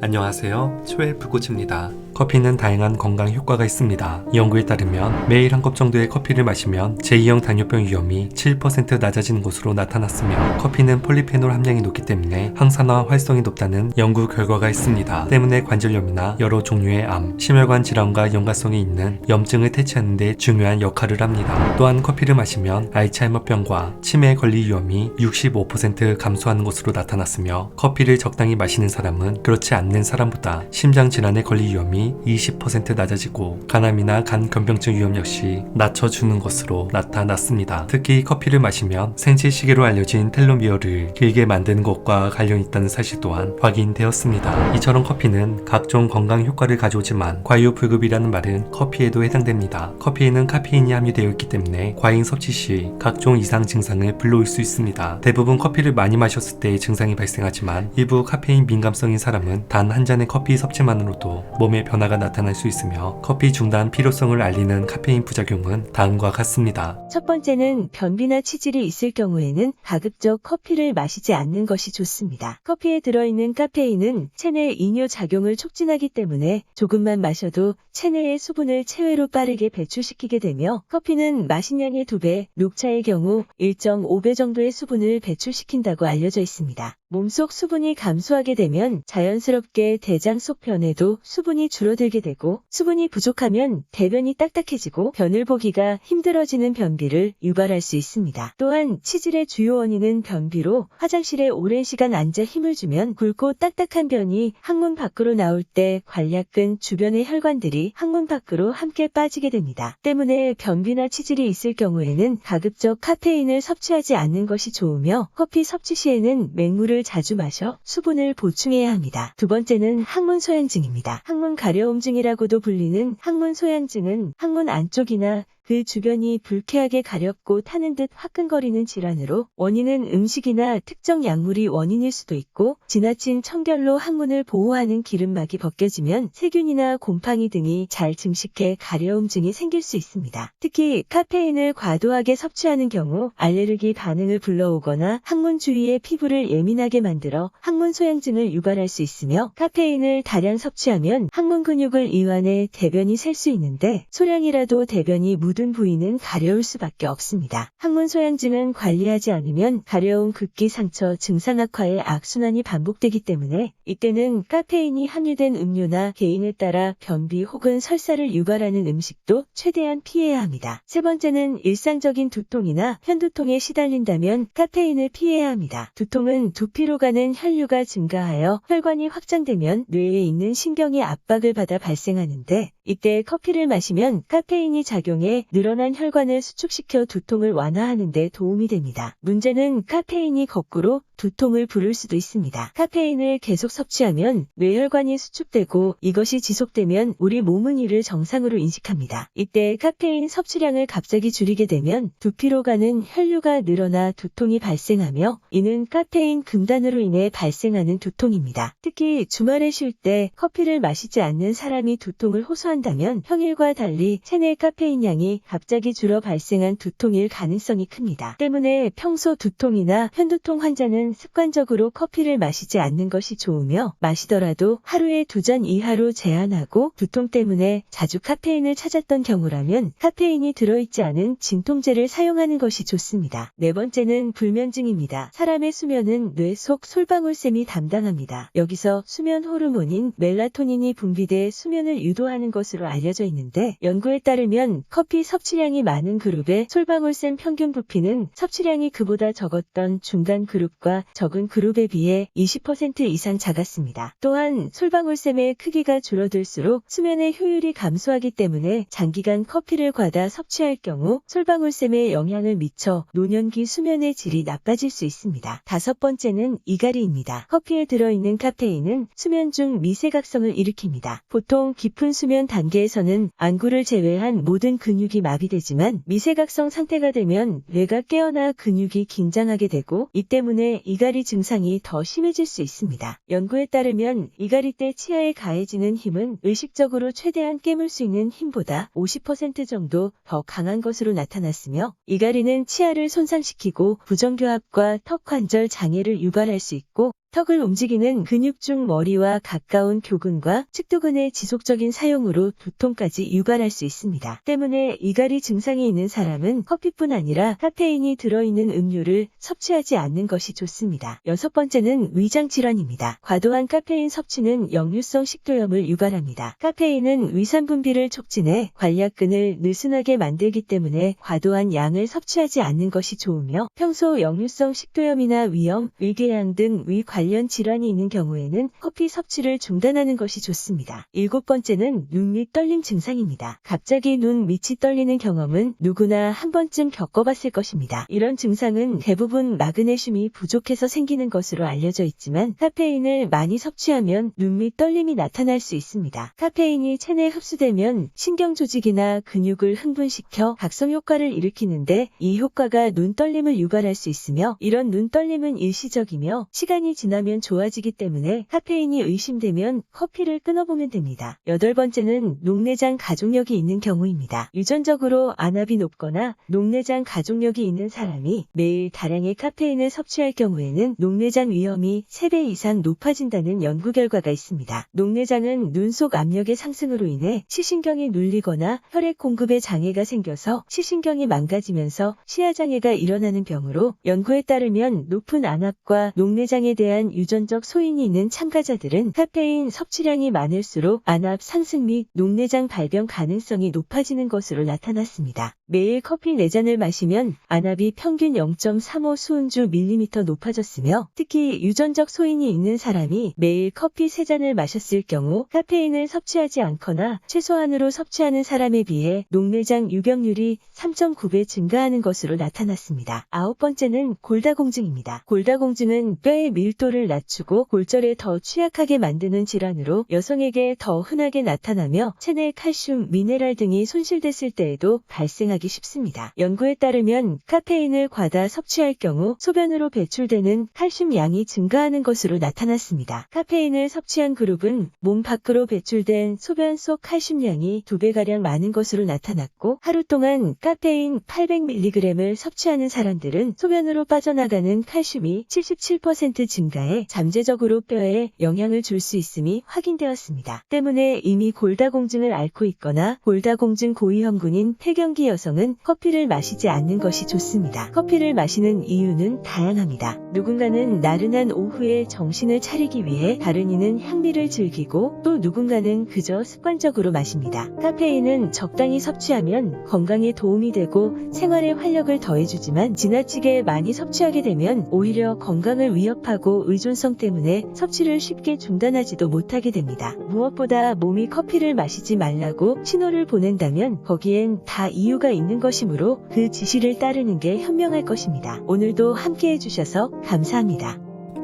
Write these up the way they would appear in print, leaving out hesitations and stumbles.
안녕하세요. 초헬프코치입니다. 커피는 다양한 건강 효과가 있습니다. 연구에 따르면 매일 한 컵 정도의 커피를 마시면 제2형 당뇨병 위험이 7% 낮아지는 것으로 나타났으며, 커피는 폴리페놀 함량이 높기 때문에 항산화 활성이 높다는 연구 결과가 있습니다. 때문에 관절염이나 여러 종류의 암, 심혈관 질환과 연관성이 있는 염증을 퇴치하는 데 중요한 역할을 합니다. 또한 커피를 마시면 알츠하이머병과 치매에 걸릴 위험이 65% 감소하는 것으로 나타났으며, 커피를 적당히 마시는 사람은 그렇지 않는 사람보다 심장 질환에 걸릴 위험이 20% 낮아지고 간암이나 간 변병증 위험 역시 낮춰주는 것으로 나타났습니다. 특히 커피를 마시면 생체 시계로 알려진 텔로미어를 길게 만드는 것과 관련이 있다는 사실 또한 확인되었습니다. 이처럼 커피는 각종 건강 효과를 가져오지만 과유불급이라는 말은 커피에도 해당됩니다. 커피에는 카페인이 함유되어 있기 때문에 과잉 섭취 시 각종 이상 증상을 불러올 수 있습니다. 대부분 커피를 많이 마셨을 때 증상이 발생하지만, 일부 카페인 민감성인 사람은 단 한 잔의 커피 섭취만으로도 몸에 변화가 나타날 수 있으며, 커피 중단 필요성을 알리는 카페인 부작용은 다음과 같습니다. 첫 번째는 변비나 치질이 있을 경우에는 가급적 커피를 마시지 않는 것이 좋습니다. 커피에 들어있는 카페인은 체내 이뇨 작용을 촉진하기 때문에 조금만 마셔도 체내의 수분을 체외로 빠르게 배출시키게 되며, 커피는 마신 양의 2배, 녹차의 경우 1.5배 정도의 수분을 배출시킨다고 알려져 있습니다. 몸속 수분이 감소하게 되면 자연스럽게 대장 속 변에도 수분이 줄어들게 되고, 수분이 부족하면 대변이 딱딱해지고 변을 보기가 힘들어지는 변비를 유발할 수 있습니다. 또한 치질의 주요 원인은 변비로, 화장실에 오랜 시간 앉아 힘을 주면 굵고 딱딱한 변이 항문 밖으로 나올 때 관략근 주변의 혈관들이 항문 밖으로 함께 빠지게 됩니다. 때문에 변비나 치질이 있을 경우에는 가급적 카페인을 섭취하지 않는 것이 좋으며, 커피 섭취 시에는 맹물을 자주 마셔 수분을 보충해야 합니다. 두 번째는 항문 소양증입니다. 항문 가려움증이라고도 불리는 항문 소양증은 항문 안쪽이나 그 주변이 불쾌하게 가렵고 타는 듯 화끈거리는 질환으로, 원인은 음식이나 특정 약물이 원인일 수도 있고, 지나친 청결로 항문을 보호하는 기름막이 벗겨지면 세균이나 곰팡이 등이 잘 증식해 가려움증이 생길 수 있습니다. 특히 카페인을 과도하게 섭취하는 경우 알레르기 반응을 불러오거나 항문 주위의 피부를 예민하게 만들어 항문 소양증을 유발할 수 있으며, 카페인을 다량 섭취하면 항문 근육을 이완해 대변이 셀 수 있는데, 소량이라도 대변이 묻은 부위는 가려울 수밖에 없습니다. 항문 소양증은 관리하지 않으면 가려움, 급기 상처, 증상 악화의 악순환이 반복되기 때문에, 이때는 카페인이 함유된 음료나 개인에 따라 변비 혹은 설사를 유발하는 음식도 최대한 피해야 합니다. 세 번째는 일상적인 두통이나 편두통에 시달린다면 카페인을 피해야 합니다. 두통은 두피로 가는 혈류가 증가하여 혈관이 확장되면 뇌에 있는 신경이 압박을 받아 발생하는데, 이때 커피를 마시면 카페인이 작용해 늘어난 혈관을 수축시켜 두통을 완화하는 데 도움이 됩니다. 문제는 카페인이 거꾸로 두통을 부를 수도 있습니다. 카페인을 계속 섭취하면 뇌혈관이 수축되고, 이것이 지속되면 우리 몸은 이를 정상으로 인식합니다. 이때 카페인 섭취량을 갑자기 줄이게 되면 두피로 가는 혈류가 늘어나 두통이 발생하며, 이는 카페인 금단으로 인해 발생하는 두통입니다. 특히 주말에 쉴 때 커피를 마시지 않는 사람이 두통을 호소한다면 평일과 달리 체내 카페인 양이 갑자기 줄어 발생한 두통일 가능성이 큽니다. 때문에 평소 두통이나 편두통 환자는 습관적으로 커피를 마시지 않는 것이 좋으며, 마시더라도 하루에 2잔 이하로 제한하고, 두통 때문에 자주 카페인을 찾았던 경우라면 카페인이 들어있지 않은 진통제를 사용하는 것이 좋습니다. 네 번째는 불면증입니다. 사람의 수면은 뇌 속 솔방울샘이 담당합니다. 여기서 수면 호르몬인 멜라토닌이 분비돼 수면을 유도하는 것으로 알려져 있는데, 연구에 따르면 커피 섭취량이 많은 그룹의 솔방울샘 평균 부피는 섭취량이 그보다 적었던 중간 그룹과 적은 그룹에 비해 20% 이상 작았습니다. 또한 솔방울샘의 크기가 줄어들수록 수면의 효율이 감소하기 때문에 장기간 커피를 과다 섭취할 경우 솔방울샘에 영향을 미쳐 노년기 수면의 질이 나빠질 수 있습니다. 다섯 번째는 이갈이입니다. 커피에 들어있는 카페인은 수면 중 미세각성을 일으킵니다. 보통 깊은 수면 단계에서는 안구를 제외한 모든 근육이 마비되지만, 미세각성 상태가 되면 뇌가 깨어나 근육이 긴장하게 되고, 이 때문에 이갈이 증상이 더 심해질 수 있습니다. 연구에 따르면 이갈이 때 치아에 가해지는 힘은 의식적으로 최대한 깨물 수 있는 힘보다 50% 정도 더 강한 것으로 나타났으며, 이갈이는 치아를 손상시키고 부정교합과 턱 관절 장애를 유발할 수 있고, 턱을 움직이는 근육 중 머리와 가까운 교근과 측두근의 지속적인 사용으로 두통까지 유발할 수 있습니다. 때문에 이갈이 증상이 있는 사람은 커피뿐 아니라 카페인이 들어있는 음료를 섭취하지 않는 것이 좋습니다. 여섯 번째는 위장 질환입니다. 과도한 카페인 섭취는 역류성 식도염을 유발합니다. 카페인은 위산 분비를 촉진해 관략근을 느슨하게 만들기 때문에 과도한 양을 섭취하지 않는 것이 좋으며 평소 역류성 식도염이나 위염, 위궤양 등 위 관련 질환이 있는 경우에는 커피 섭취를 중단하는 것이 좋습니다. 일곱 번째는 눈 밑 떨림 증상입니다. 갑자기 눈 밑이 떨리는 경험은 누구나 한 번쯤 겪어봤을 것입니다. 이런 증상은 대부분 마그네슘이 부족해서 생기는 것으로 알려져 있지만 카페인을 많이 섭취하면 눈 밑 떨림이 나타날 수 있습니다. 카페인이 체내에 흡수되면 신경 조직이나 근육을 흥분시켜 각성 효과를 일으키는데 이 효과가 눈 떨림을 유발할 수 있으며 이런 눈 떨림은 일시적이며 시간이 지나면 좋아지기 때문에 카페인이 의심되면 커피를 끊어보면 됩니다. 여덟 번째는 녹내장 가족력이 있는 경우입니다. 유전적으로 안압이 높거나 녹내장 가족력이 있는 사람이 매일 다량의 카페인을 섭취할 경우에는 녹내장 위험이 3배 이상 높아진다는 연구 결과가 있습니다. 녹내장은 눈 속 압력의 상승으로 인해 시신경이 눌리거나 혈액 공급에 장애가 생겨서 시신경이 망가지면서 시야장애가 일어나는 병으로 연구에 따르면 높은 안압과 녹내장에 대한 유전적 소인이 있는 참가자들은 카페인 섭취량이 많을수록 안압 상승 및 녹내장 발병 가능성이 높아지는 것으로 나타났습니다. 매일 커피 4잔을 마시면 안압이 평균 0.35 수은주 밀리미터 높아졌으며 특히 유전적 소인이 있는 사람이 매일 커피 3잔을 마셨을 경우 카페인을 섭취하지 않거나 최소한으로 섭취하는 사람에 비해 녹내장 유병률이 3.9배 증가하는 것으로 나타났습니다. 아홉 번째는 골다공증입니다. 골다공증은 뼈의 밀도를 낮추고 골절에 더 취약하게 만드는 질환으로 여성에게 더 흔하게 나타나며 체내 칼슘, 미네랄 등이 손실됐을 때에도 발생하기 쉽습니다. 연구에 따르면 카페인을 과다 섭취할 경우 소변으로 배출되는 칼슘 양이 증가하는 것으로 나타났습니다. 카페인을 섭취한 그룹은 몸 밖으로 배출된 소변 속 칼슘량이 2배가량 많은 것으로 나타났고 하루 동안 카페인 800mg을 섭취하는 사람들은 소변으로 빠져나가는 칼슘이 77% 증가해 잠재적으로 뼈에 영향을 줄 수 있음이 확인되었습니다. 때문에 이미 골다공증을 앓고 있거나 골다공증 고위험군인 폐경기 여성은 커피를 마시지 않는 것이 좋습니다. 커피를 마시는 이유는 다양합니다. 누군가는 나른한 오후에 정신을 차리기 위해, 다른 이는 향미를 즐기고 또 누군가는 그저 습관적으로 마십니다. 카페인은 적당히 섭취하면 건강에 도움이 되고 생활에 활력을 더해주지만 지나치게 많이 섭취하게 되면 오히려 건강을 위협하고 의존성 때문에 섭취를 쉽게 중단하지도 못하게 됩니다. 무엇보다 몸이 커피를 마시지 말라고 신호를 보낸다면 거기엔 다 이유가 있는 것이므로 그 지시를 따르는 게 현명할 것입니다. 오늘도 함께 해주셔서 감사합니다.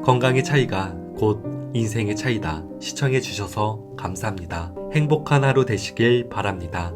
건강의 차이가 곧 인생의 차이다. 시청해주셔서 감사합니다. 행복한 하루 되시길 바랍니다.